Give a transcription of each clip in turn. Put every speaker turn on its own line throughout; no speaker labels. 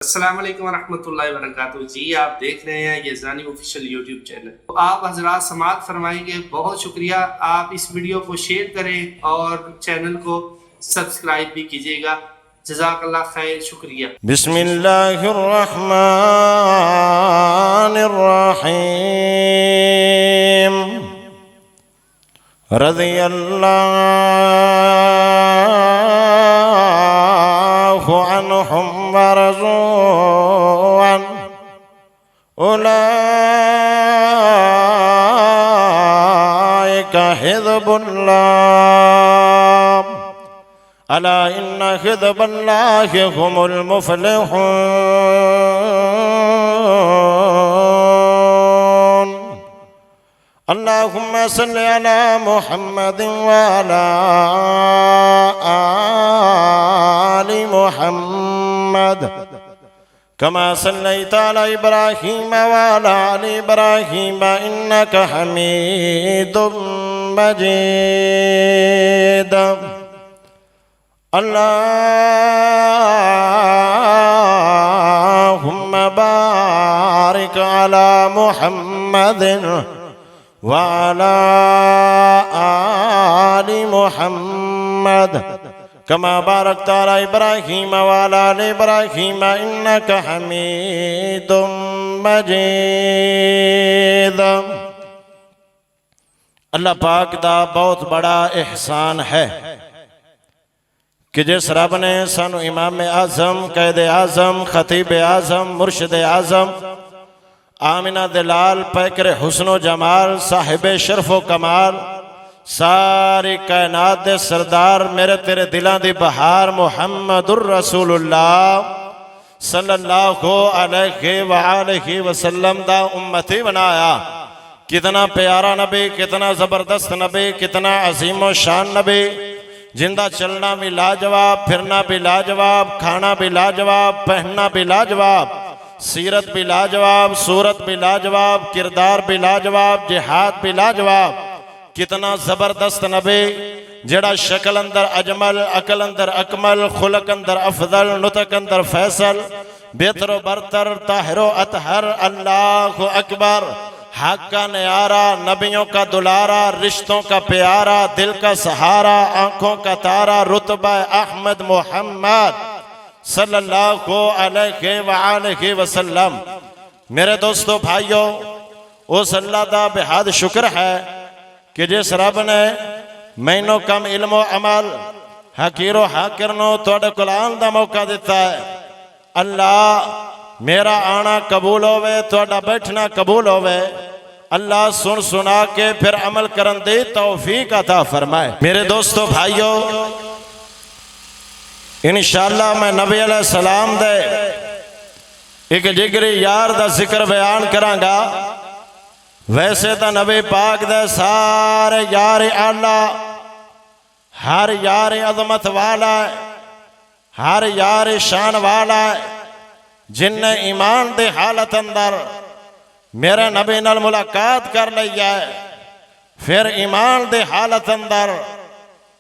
السلام علیکم ورحمۃ اللہ وبرکاتہ جی، آپ دیکھ رہے ہیں یہ ذانی آفیشیل یوٹیوب چینل. تو آپ حضرات سماعت فرمائیں گے. بہت شکریہ. آپ اس ویڈیو کو شیئر کریں اور چینل کو سبسکرائب بھی کیجیے گا. جزاک اللہ خیر. شکریہ.
بسم اللہ الرحمن الرحیم. رضی اللہ عنہم ورضوا عنہ اولئک حزب اللہ الا ان حزب اللہ هم المفلحون. اللهم صل على محمد وعلى آل محمد كما صليت على إبراهيم وعلى آل إبراهيم إنك حميد مجيد. اللهم بارك على محمد وعلى آل محمد كما باركت على إبراهيم وعلى آل إبراهيم إنك حميد مجيد. اللہ پاک دا بہت بڑا احسان ہے کہ جس رب نے سانو امام اعظم، قائد اعظم، خطیب اعظم، مرشد اعظم، آمنہ دلال، پیکر حسن و جمال، صاحب شرف و کمال، ساری کائنات دے سردار، میرے تیرے دلان دی بہار محمد الرسول اللہ صلی اللہ علیہ وآلہ وسلم دا امتی بنایا. کتنا پیارا نبی، کتنا زبردست نبی، کتنا عظیم و شان نبی، زندہ چلنا بھی لاجواب، پھرنا بھی لاجواب، کھانا بھی لاجواب، پہننا بھی لاجواب، سیرت بھی لاجواب، صورت بھی لاجواب، کردار بھی لاجواب، جہاد بھی لاجواب. کتنا زبردست نبی جڑا شکل اندر اجمل، عقل اندر اکمل، خلق اندر افضل، نطق اندر فیصل، بہتر و برتر، طاہر و اطہر. اللہ اکبر. حق کا نیارہ، نبیوں کا دلارہ، رشتوں کا پیارا، دل کا سہارا، آنکھوں کا تارا، رتبہ احمد محمد صلی اللہ علیہ وآلہ وسلم. میرے دوستو بھائیو، اس اللہ دا بہاد شکر ہے کہ جس رب نے مینو کم علم و عمل، حقیر و حاکرنو توڑے قرآن دا موقع دیتا ہے. اللہ میرا آنا قبول ہوئے، توڑا بیٹھنا قبول ہوئے. اللہ سن سنا کے پھر عمل کرن دے توفیق عطا فرمائے. میرے دوستو بھائیو، انشاءاللہ میں نبی علیہ السلام دے ایک جگری یار دا ذکر بیان کرانگا. ویسے تا نبی پاک دے سارے یار اللہ، ہر یار عظمت والا ہے، ہر یار شان والا ہے. جن نے ایمان دے حالت اندر میرے نبی نال ملاقات کر لیا ہے، پھر ایمان دے حالت اندر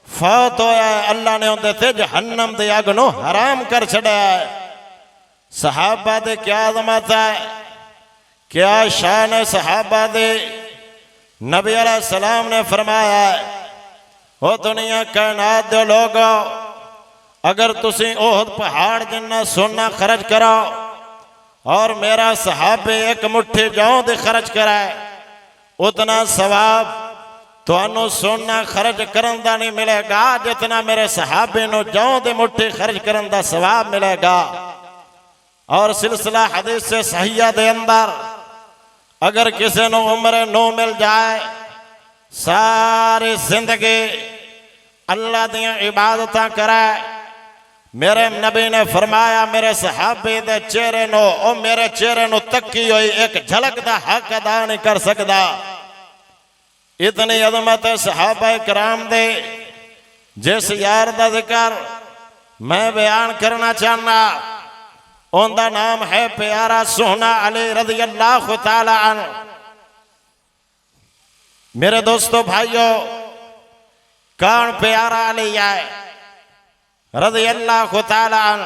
فوت ہویا ہے، اللہ نے ان دے جہنم دے اگنو حرام کر چھڑیا ہے. صحابہ دے کیا عظمت ہے، کیا شان ہے صحابہ دے. نبی علیہ السلام نے فرمایا ہے، او دنیا کائنات دے لوگو، اگر تسی احد پہاڑ جنہ سونا خرچ کراؤ اور میرا صحابے ایک مٹھی جاؤں دے خرچ کرائے، اتنا ثواب تو انو سونا خرچ کرندہ نہیں ملے گا جتنا میرے صحابے نو جاؤں دے مٹھی خرچ کرندہ ثواب ملے گا. اور سلسلہ حدیث سے صحیحہ دے اندر اگر کسی نو عمر نو مل جائے، ساری زندگی اللہ دیاں عبادتاں کرائے. میرے نبی نے فرمایا میرے صحابی دے چہرے نو او میرے چہرے نو تکی ہوئی ایک جھلک دا حق ادا نہیں کر سکدا. اتنی عظمت صحابہ کرام دے جس یار دا ذکر میں بیان کرنا چاہنا، ان دا نام ہے پیارا سونا علی رضی اللہ تعالی عنہ. میرے دوستو بھائیو، کون پیارا علی ہے رضی اللہ تعالی عنہ؟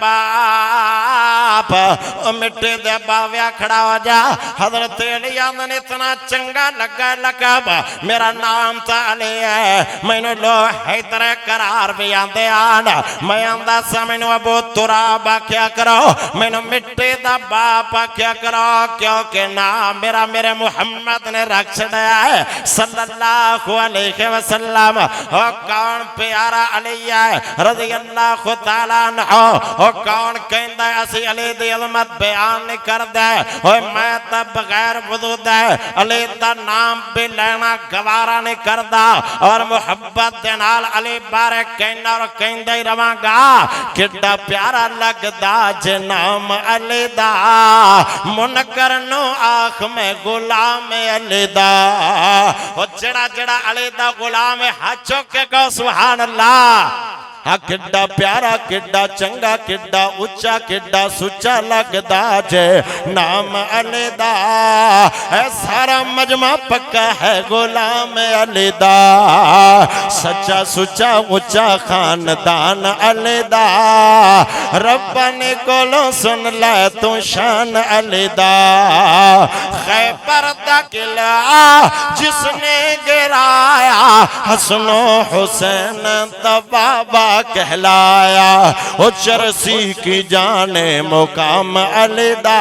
باپ مٹی دے باویا کھڑا ہو جا حضرت علی آندن اتنا چنگا لگا لقب میرا نام تا علی ہے میں نے لو حیدر قرار بھی آندے آنا میں آندہ سا میں نے ابو تراب کیا کرو میں نے مٹی دا باپ کیا کرو کیونکہ نام میرا میرے محمد نے رکھ چھڑیا ہے صلی اللہ علیہ وسلم اور کون پیارا علی ہے رضی اللہ تعالیٰ عنہ اور کون کہندہ ہے اسی علی دی علمت بیان نہیں کر دے اور میں تا بغیر وضود ہے علی دا نام بھی لینا گوارا نہیں کر دا اور محبت دینال علی بارے کہنا اور کہندہ ہی رواں گا کڈا پیارا لگ دا جنام علی دا منکر نو آنکھ میں غلام علی دا اور جڑا جڑا علی دا غلام ہے ہاتھ چوکے گو سبحان اللہ کڈا پیارا کڈا چنگا کڈا اچا کڈا سچا لگدا جے نام علی دا اے سارا مجمع پکا ہے غلام علی دا سچا سچا اچا خاندان علی دا رب نے کولوں سن لے تو شان علی دا خیبر دا قلعہ جس نے گرایا حسن و حسین دا بابا کہلایا او چرسی کی جانے مقام علی دا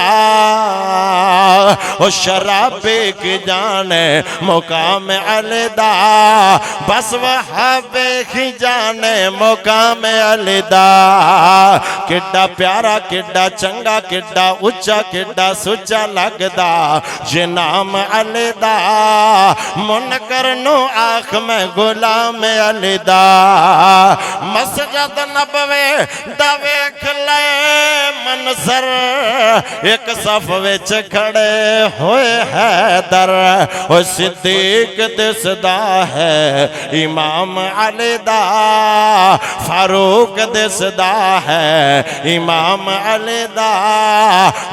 او شرابے کی جانے مقام علی دا بس وہابے کی جانے مقام علی دا کڈا پیارا کڈا چنگا کڈا اچا کڈا سچا لگدا جنام علی دا منکر نو آنکھ میں غلام علی دا مسجد نبوی دا ویکھ لے منظر ایک صف وچ کھڑے ہوئے حیدر او صدیق دسدا ہے امام علی دا فاروق دسدا ہے امام علی دا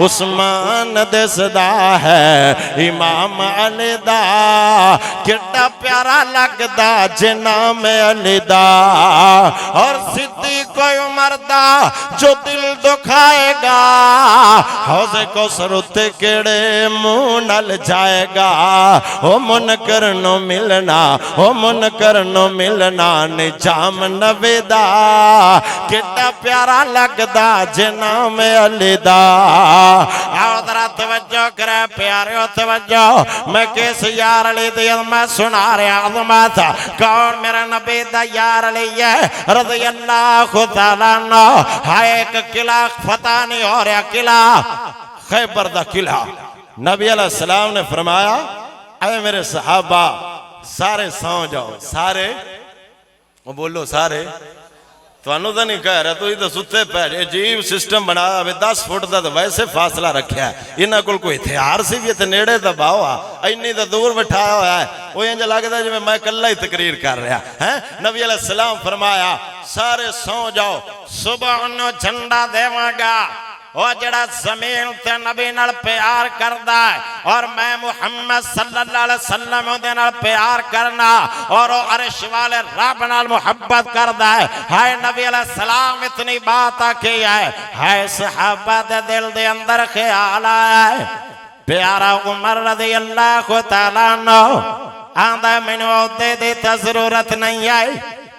عثمان دسدا ہے امام علی دا کڈا پیارا لگدا جنام علی دا اور صدیق عمر دا جو دل دکھائے گا حوض کوثر اتے کیڑے منہ نل جائے گا او منکر نو ملنا او منکر نو ملنا نجام نبی دا کتا پیارا لگدا جنام علی دا آؤ ذرا توجہ کرے پیارے توجہ میں کس یار علی دی میں سنا رہا عظمت کون میرا نبی دا یار علی ہے رضی اللہ تعالیٰ عنہ ہائے ایک قلعہ فتح نہیں ہو رہا قلعہ خیبر دا قلعہ نبی علیہ السلام نے فرمایا اے میرے صحابہ سارے سو جاؤ سارے وہ بولو سارے تو انہوں دا نہیں کہہ رہا تو یہ تو ستے پہلے عجیب سسٹم بنا ابھی 10 فٹ دا تو ویسے فاصلہ رکھیا ہے انہاں کل کوئی ہتھیار سی بھی تے نیڑے دا باوا اینی دا دور بٹھایا ہوا ہے وہ انج لگدا جو میں کلا ہی تقریر کر رہا ہیں نبی علیہ السلام فرمایا سارے سو جاؤ صبح نو جھنڈا دیواں گا وہ جڑا زمین تے نبی نال پیار کردا ہے اور میں محمد صلی اللہ علیہ وسلم دے نال پیار کرنا اور وہ عرش والے رب نال محبت کردا ہے ہائے نبی علیہ السلام اتنی بات کی ہے ہائے صحابہ دے دل دے اندر خیال آیا ہے پیارا عمر رضی اللہ تعالیٰ عنہ آندہ میں عہدے دی تے ضرورت نہیں آئی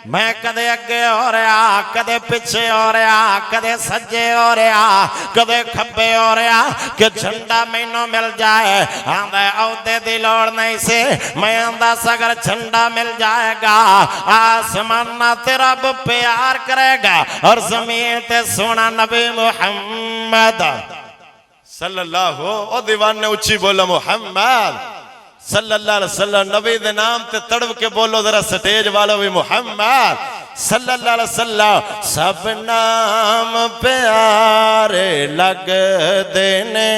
میں کدے اگے ہو رہا کدے پیچھے ہو رہا کدے سجے ہو رہا کدے کھبے ہو رہا کہ جھنڈا مینوں مل جائے آندھے عہدے دی لوڑ نہیں سے میں آندھا سگر جھنڈا مل جائے گا آسمان تے رب پیار کرے گا اور زمین تے سونا نبی محمد صلی اللہ او دیوان نے اچھی بولا محمد صلی اللہ علیہ وسلم نبی دے نام تے تڑو کے بولو ذرا سٹیج والو بھی محمد صلی اللہ علیہ وسلم سب نام پیارے لگ دینے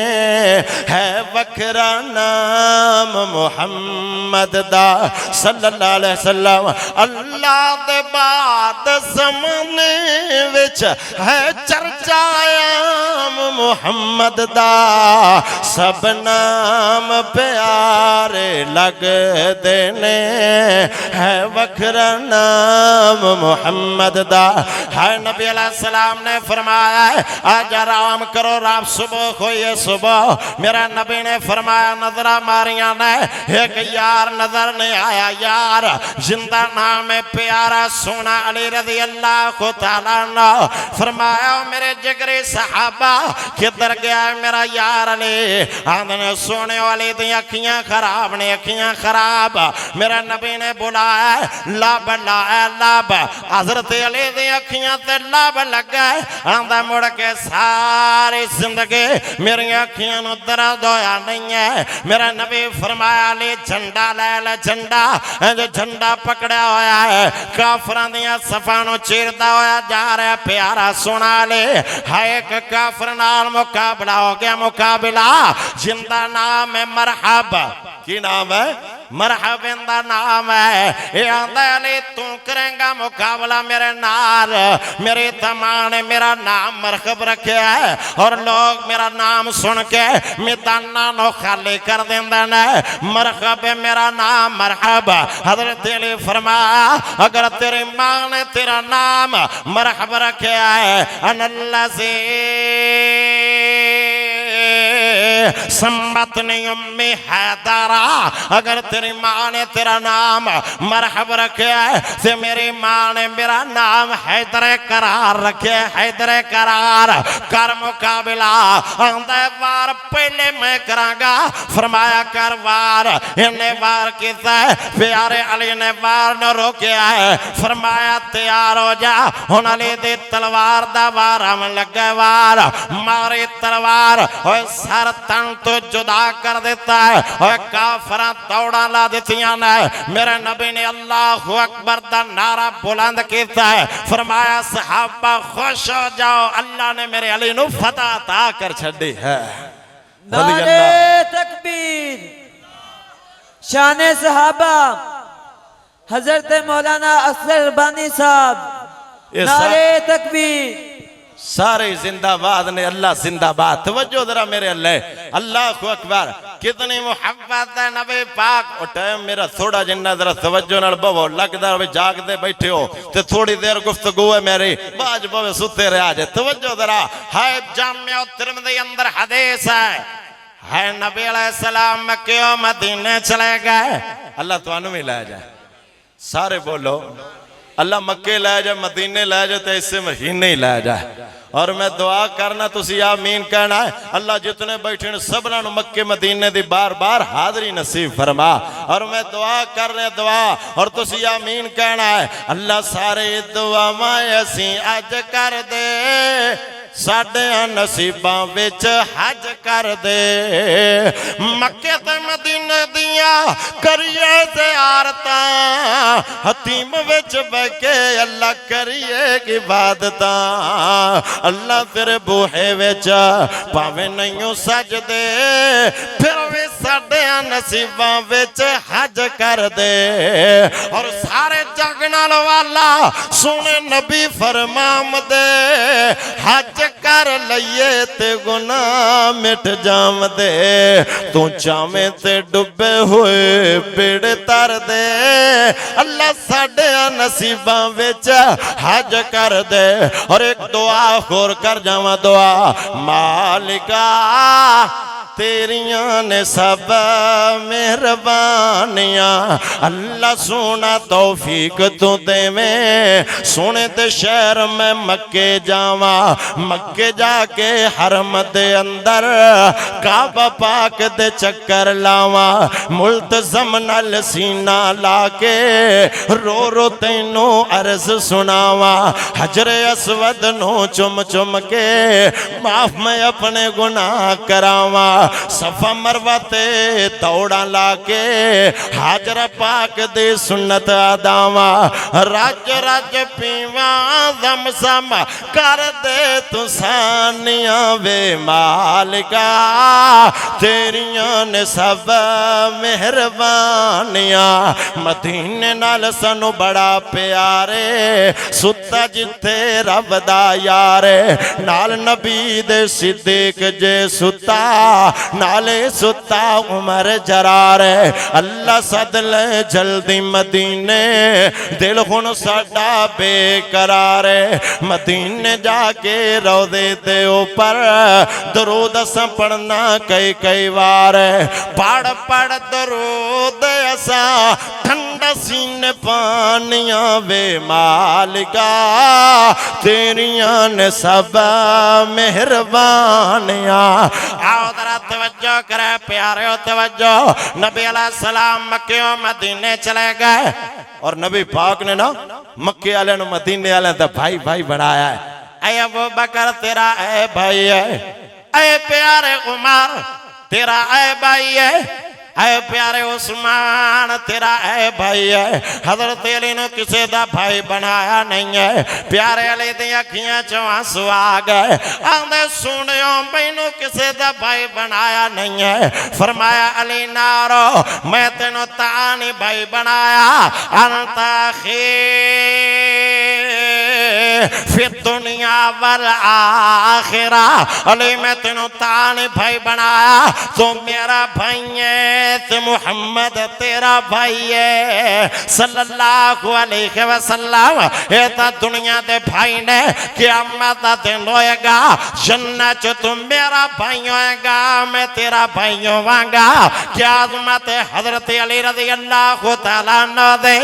ہے وکھرا نام محمد دا صلی اللہ علیہ وسلم اللہ دے بعد زمانے وچ ہے چرچا عام محمد دا سب نام پیارے لگ دینے ہے وکھرا نام محمد دا ہے نبی علیہ السلام نے فرمایا ہے آج آرام کرو رات صبح ہوئی صبح میرا نبی نے فرمایا نظرہ ماریاں نے ایک یار نظر نہیں آیا یار زندہ نام پیارا سونا علی رضی اللہ تعالیٰ عنہ فرمایا میرے جگری صحابہ کدھر گیا ہے میرا یار علی آدھنے سونے والی دی اکھیاں خراب نے اکھیاں خراب میرا نبی نے بلایا ہے لاب لاب حضرت علی دی اکھیاں تے لاب لگ گئے آندھا مڑ کے ساری زندگی میری اکھیاں نو درد ہویا نہیں ہے میرا نبی فرمایا علی جھنڈا لے لے جھنڈا جو جھنڈا پکڑیا ہویا ہے کافران دیا صفانو چیردہ ہویا جا رہا پیارا سونا لے ہائے ایک کافر نال مقابلہ ہو گیا مقابلہ جندہ نام ہے مرحب کی نام ہے مرحب اندہ نام ہے اے آندہ علی تو کریں گا مقابلہ میرے نال میرے تمانے میرا نام مرحب رکھے ہے اور لوگ میرا نام سن کے میدانہ نو خالی کر دیندن ہے مرحب میرا نام مرحب حضرت علی فرمایا اگر تیری ماں نے تیرا نام مرحب رکھے ہے ان اللہ سے سمبتنی امی حیدارہ اگر تیری ماں نے تیرا نام مرحب رکھے ہے تو میری ماں نے میرا نام حیدر قرار رکھے حیدر قرار کر مقابلہ آندھے وار پہلے میں کرانگا فرمایا کر وار انہیں وار کیتا ہے پیارے علی نے وار نہ روکیا ہے فرمایا تیار ہو جا ان علی دی تلوار دا وار ہم لگے وار ماری تلوار اور سر تن تو جدا کر دیتا ہے اور کافران دوڑا لا دیتیاں نے میرے نبی نے اللہ اکبر دا نعرہ بلند کیتا ہے فرمایا صحابہ خوش ہو جاؤ اللہ نے میرے علی نو فتح عطا کر چھڑی ہے
نعرہ تکبیر شان صحابہ حضرت مولانا اصغر بانی صاحب نعرہ تکبیر
سارے زندہ باد نے اللہ زندہ باد توجہ ذرا میرے اللہ اکبر کتنی محبت ہے نبی پاک اور ٹائم میرا تھوڑا جنہ ذرا توجہ نال بہو لگ در جاگ دے بیٹھے ہو تے تھوڑی دیر گفتگو ہے میری باج بہو ستے رہا جائے توجہ ذرا ہے جامعہ ترمذی اندر حدیث ہے نبی علیہ السلام مکہ و مدینے چلے گئے اللہ تو انہوں میں لے جائے سارے بولو اللہ مکے لے جائے مدینے لے جائے تو اسے مہینے ہی لے جائے اور میں دعا کرنا تسی آمین کہنا ہے اللہ جتنے بیٹھے سبنا نو مکے مدینے دی بار بار حاضری نصیب فرما اور میں دعا کر رہے دعا اور تسی آمین کہنا ہے اللہ سارے دعا مائے اسی اج کر دے ساڑھے نصیباں وچ حج کر دے مکہ تے مدینہ دیا کریے زیارتاں حتیم وچ بکے اللہ کریے عبادتاں اللہ تیرے بوہے وچ پاوے نہیں سج دے پھر بھی ساڑھے نصیباں وچ حج کر دے اور سارے جگنال والا سونے نبی فرمام دے حج کر لئیے تے گناہ مٹ جام دے تو چامے تے ڈبے ہوئے پیڑ تر دے اللہ ساڑھے نصیباں وچ حج کر دے اور ایک دعا خور کر جاما دعا مالکا تیریاں نے سب مہربانیاں اللہ سونا توفیق تو دے میں سونے تے شہر میں مکے جاواں مکے جا کے حرم دے اندر کعبہ پاک دے چکر لاواں ملتزم نال سینہ لا کے رو رو تینوں عرض سناواں حجر اسود نو چم چم کے معاف میں اپنے گناہ کراواں صفا مروا تے دوڑا لا کے حاجر پاک دی سنت آداما رج رج پیواں زمزم کر دے تو سانیاں وے مالکا تیریاں نے سب مہربانیاں مدینے نال سانو بڑا پیارے ستا جتھے رب دا یارے نال نبی دے صدیق جے ستا نالے ستا عمر جرارے اللہ صد لے جلدی مدینے دل ہن ساڈا بے قرارے مدینے جا کے روضے دے اوپر درود اساں پڑھنا کئی وار پڑھ پڑھ درود اساں ٹھنڈا سینے پانیاں وے مالکا تیریاں نے سب مہربانیاں آؤ ذرا توجہ کرے پیارے توجہ نبی علیہ السلام مکے و مدینے چلے گئے اور نبی پاک نے نا مکے والے نو مدینے والے تے بھائی بھائی بنایا ہے اے ابو بکر تیرا اے بھائی ہے اے پیارے عمر تیرا اے بھائی ہے اے پیارے عثمان تیرا اے بھائی ہے حضرت علی نے کسے دا بھائی بنایا نہیں ہے پیارے علی دی اکھیاں چوں آنسو آ گئے آندے سنیوں مینوں کسے دا بھائی بنایا نہیں ہے فرمایا علی نارو میں تینوں تانی بھائی بنایا انت اخی فی الدنیا والآخرہ علی میں تینوں تانی بھائی بنایا تو میرا بھائی ہے تے محمد تیرا بھائی ہے صلی اللہ علیہ وسلم اے تا دنیا دے بھائی نے قیامت دا دن ہوئے گا جنت چ تو میرا بھائی ہوئے گا میں تیرا بھائی ہوواں گا کیا عظمت حضرت علی رضی اللہ تعالیٰ عنہ دے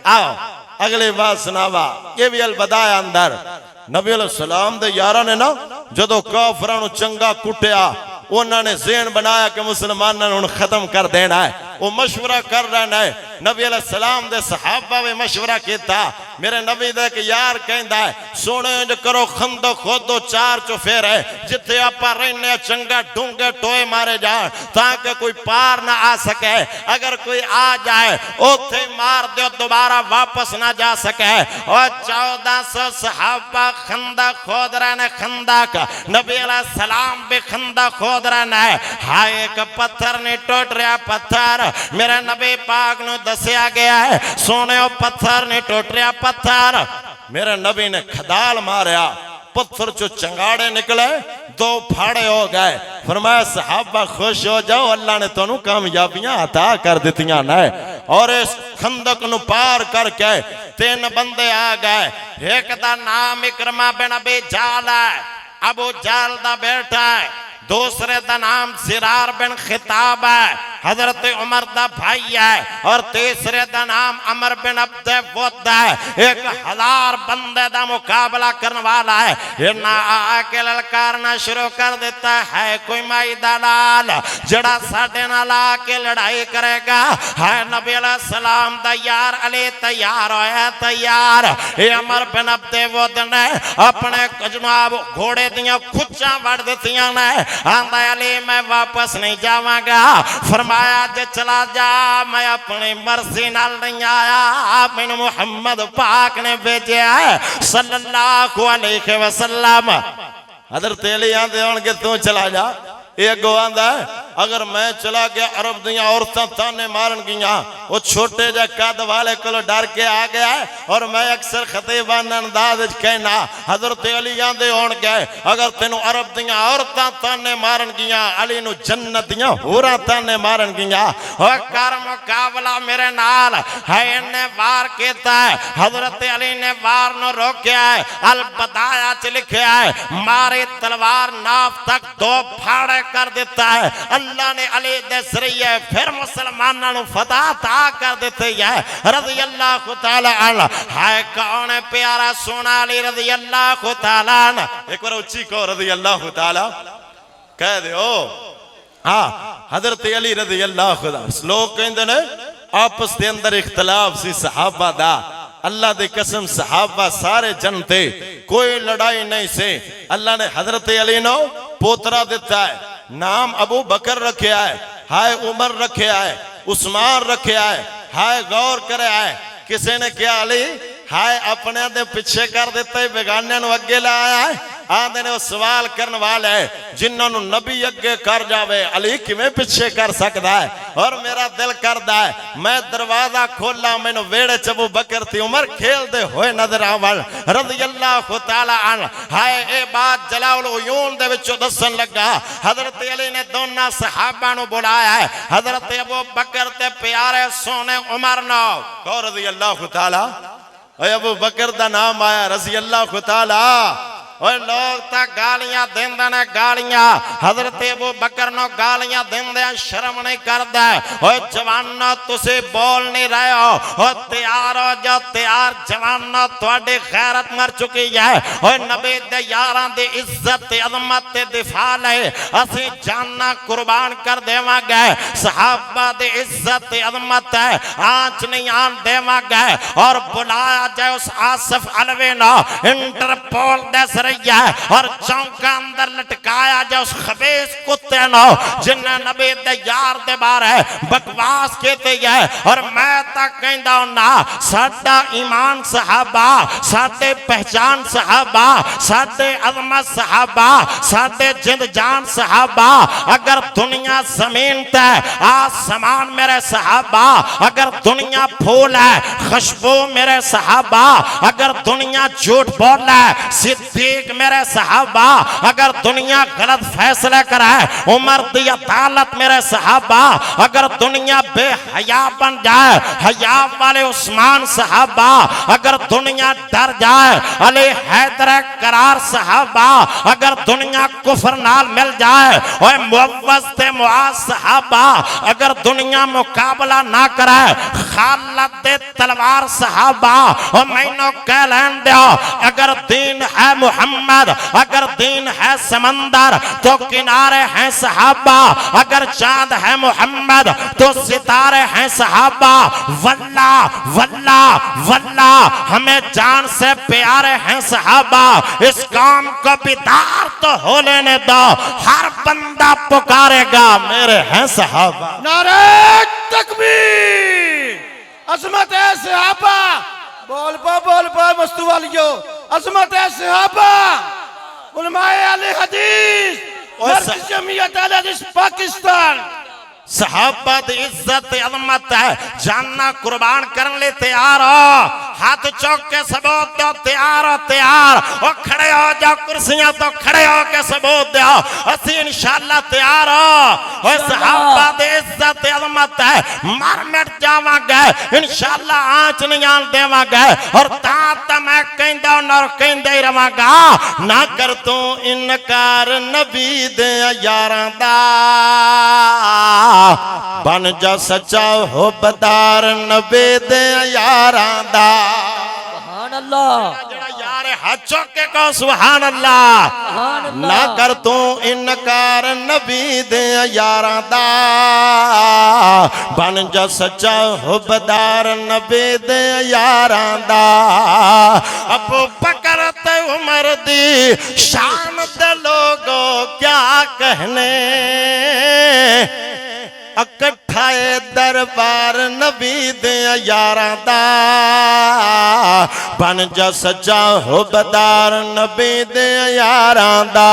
آؤ اگلی بات سناوا یہ بھی الوداع اندر نبی علیہ السلام دے یارہ نے نا جدو کافرانو چنگا کٹیا انہوں نے ذہن بنایا کہ مسلمانوں نے ختم کر دینا ہے وہ مشورہ کر رہنا ہے نبی علیہ السلام دے صحابہ بھی مشورہ کیتا میرے نبی دے کہ یار کہندہ ہے سونے جو کرو خندق خودو چار چوفیر ہے جتے اپا رہنے چنگا ڈونگے ٹوئے مارے جائیں تاکہ کوئی پار نہ آ سکے اگر کوئی آ جائے اوتھے مار دیو دوبارہ واپس نہ جا سکے اور 1400 صحابہ خندق خود رہنے خندق نبی علیہ السلام بھی خندق خود رہنا ہے ہائے ایک پتھر نہیں ٹوٹ رہا پتھر میرے نبی پاک نو دسیا گیا ہے سونے و پتھر نہیں ٹوٹ رہا پتھر میرے نبی نے کھدال ماریا پتھر چو چنگاڑے نکلے دو پھاڑے ہو گئے فرمایا صحابہ خوش ہو جاؤ اللہ نے تو کامیابیاں عطا کر دیتیاں نہ اور اس خندق نو پار کر کے 3 بندے آ گئے ایک دا نام اکرمہ بن ابی جہل ہے ابو جہل دا بیٹا ہے دوسرے دا نام زرار بن خطاب ہے حضرت عمر دا بھائی ہے اور تیسرے دا نام عمر بن عبد ود ہے 1000 بندے دا مقابلہ کرنے والا ہے یہ نہ آکے للکارنا شروع کر دیتا ہے کوئی مائی دلال جڑا ساڑھے نہ لا کے لڑائی کرے گا ہے نبی علیہ السلام دا یار علی تیار ہوئے تیار یہ عمر بن عبد ود نے اپنے جناب گھوڑے دیاں کھچاں وڑ دیتیاں نے آندہ علی میں واپس نہیں جاواں گا فرمایا جے چلا جا میں اپنی مرضی نال نہیں آیا میں محمد پاک نے بھیجے ہے صلی اللہ علیہ وسلم حضرت علی آندے ہونگے تو چلا جا ایک گو آندہ ہے اگر میں چلا گیا عرب دیاں عورتاں تانے مارن گیاں وہ چھوٹے جا قد والے کلو ڈر کے آ گیا ہے اور میں اکثر خطیبان انداز کہنا حضرت علی آندے ہون گئے اگر تینوں عرب دیاں عورتاں تانے مارن گیاں علی نو جنت دیاں ہورا تانے مارن گیاں اور کار مقابلہ میرے نال ہے انہیں وار کہتا ہے حضرت علی نے وار نو روکیا ہے البدایہ چلکھیا ہے ماری تلوار ناف تک 2 پھاڑے کر دیتا ہے اللہ نے علی دے ذریعے پھر مسلمانوں فتح عطا کر دیتے ہیں رضی اللہ تعالی عنہ ہے کون پیارا سونا علی رضی اللہ تعالی عنہ ایک بار اچھی کو رضی اللہ تعالی کہہ دے ہو ہاں حضرت علی رضی اللہ تعالی لوگ کہندے نے آپس دے اندر اختلاف سی صحابہ دا اللہ دے قسم صحابہ سارے جنتے کوئی لڑائی نہیں سے اللہ نے حضرت علی نو پوترا دیتا ہے نام ابو بکر رکھیا ہے، ہائے عمر رکھیا ہے، عثمان رکھیا ہے، ہائے غور کرے آئے کسے نے کیا علی ہائے اپنے دے پچھے کر دیتا ہے بیگانے نو اگے لایا ہے آدھے نے وہ سوال کرنے والا ہے جنہوں نے نبی اگے کر جاوے علی کمیں پچھے کر سکتا ہے اور میرا دل کردہ ہے میں دروازہ کھولا میں نے ویڑے چبو بکر تھی عمر کھیل دے ہوئے نظر آوال رضی اللہ تعالیٰ عنہ ہائے اے بات جلال العیون دے وچو دسن لگا حضرت علی نے دونہ صحابہ نو بلایا ہے حضرت ابو بکر تے پیارے سونے عمر نو کو رضی اللہ تعالیٰ اے ابو بکر دا نام آیا رضی اللہ تعالیٰ اور لوگ تا گالیاں دن دینے گالیاں حضرت ابو بکر نو گالیاں دن دے شرم نہیں کر دے اور جوانہ تُسے بول نہیں رہے ہو اور تیار ہو جو تیار جوانہ توڑی خیرت مر چکی ہے اور نبی دے یاران دے عزت عظمت دفاع لے اسی جاننا قربان کر دیواں گئے صحابہ دے عزت عظمت ہے آنچ نہیں آن دیواں گئے اور بلایا جائے اس آصف علوی نو انٹرپول دے سر ہے اور چونکا اندر لٹکایا جائے اس خبیث کتے نو جنہیں نبی دے یار دے بار ہے بکواس کہتے ہیں اور میں تک کہندہ ہونا ساڑھا ایمان صحابہ ساڑھے پہچان صحابہ ساڑھے عظمت صحابہ ساڑھے جند جان صحابہ اگر دنیا زمین تے آسمان میرے صحابہ اگر دنیا پھول ہے خوشبو میرے صحابہ اگر دنیا جھوٹ بول ہے صدیق میرے صحابہ اگر دنیا غلط فیصلہ کرائے عمر دی عدالت میرے صحابہ اگر دنیا بے حیا بن جائے حیا والے عثمان صحابہ اگر دنیا ڈر جائے علی حیدر قرار صحابہ اگر دنیا کفر نال مل جائے اور معوض تے معاذ صحابہ اگر دنیا مقابلہ نہ کرائے خالد تلوار صحابہ اور میں نو کہہ لین دیا اگر دین ہے محمد اگر دین ہے سمندر تو کنارے ہیں صحابہ اگر چاند ہے محمد تو ستارے ہیں صحابہ واللہ واللہ واللہ ہمیں جان سے پیارے ہیں صحابہ اس کام کو بیدار تو ہو لینے دو ہر بندہ پکارے گا میرے ہیں صحابہ
نعرہ تکبیر عظمت ہے صحابہ بول پا مستو والیو عظمت ہے صحابہ علماء اہل حدیث مرکز جمعیت اہل حدیث پاکستان
صحابہ دی عزت عظمت ہے جاننا قربان کرن لے تیار ہو ہاتھ چوک کے ثبوت دو تیار ہو تیار اور کھڑے ہو جاؤ کرسیاں تو کھڑے ہو کے ثبوت دو اسی انشاءاللہ تیار ہو اور صحابہ دی عزت عظمت ہے مر مٹ جاواں گئے انشاءاللہ آنچ نہیں آن دیواں گئے اور تاتا میں کہندہ اور کہندہ ہی رواں گا نہ کر تو انکار نبی دے یاراں دا بن جا سچا ہو بدار نبی دے یاراں دا
سبحان اللہ
یار ہاتھ چوکے کو سبحان اللہ نہ کر تو انکار نبی دے یاراں دا بن جا سچا ہو بدار نبی دے یاراں دا ابو بکر تے عمر دی شان دے لوگوں کیا کہنے اکٹھائے دربار نبی دے یاراں دا بن جا سچا ہو بدار نبی دے یاراں دا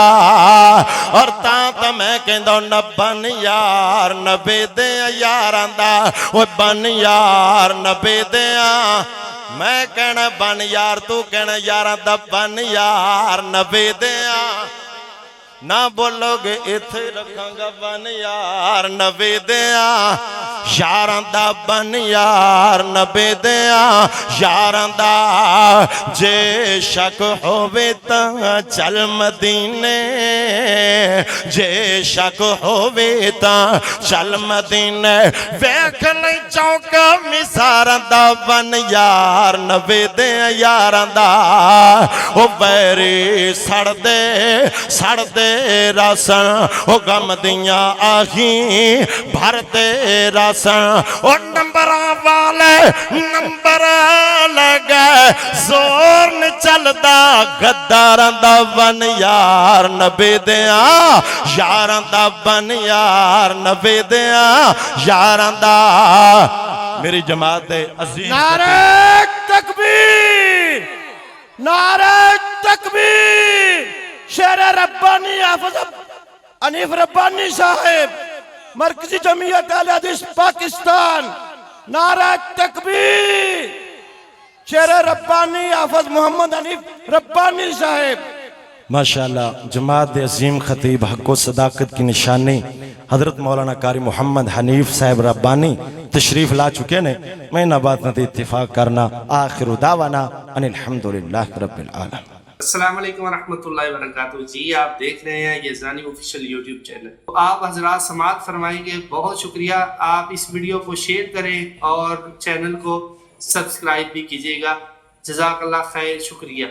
اور تا میں کہندہ نہ بن یار نبی دے یاراں دا وہ بن یار نبی دے میں کہنا بن یار تو کہنا یاراں دا بن یار نبی دے نہ بولو گے اتھے رکھاں گا بن یار نبی دیا یاراں دا بن یار نبی دیا یاراں دا جے شک ہووے تا چل مدینے جے شک ہووے تا چل مدینے ویکھ نہیں چونکا مساراں دا بن یار نبی دیا یاراں دا او بیری سڑ دے راسن او غم دیاں آہی بھر دے راسن دساں اور نمبر والے نمبر لگے زور نہ چلدا غداراں دا بن یار نبی دیاں یاراں دا بن یار نبی دیاں یاراں دا میری جماعت عظیم
نعرہ تکبیر نعرہ تکبیر شیر ربانی حافظ حنیف ربانی صاحب مرکزی جمعیت اہل حدیث پاکستان نعرہ تکبیر شیر ربانی حافظ محمد حنیف ربانی صاحب
ماشاءاللہ جماعت عظیم خطیب حق و صداقت کی نشانی حضرت مولانا قاری محمد حنیف صاحب ربانی تشریف لا چکے نے میں نہ بات نہ اتفاق کرنا آخر دعوانا ان الحمدللہ رب العالمین
السلام علیکم ورحمۃ اللہ وبرکاتہ جی آپ دیکھ رہے ہیں یہ زانی آفیشیل یوٹیوب چینل آپ حضرات سماعت فرمائیں گے بہت شکریہ آپ اس ویڈیو کو شیئر کریں اور چینل کو سبسکرائب بھی کیجیے گا جزاک اللہ خیر شکریہ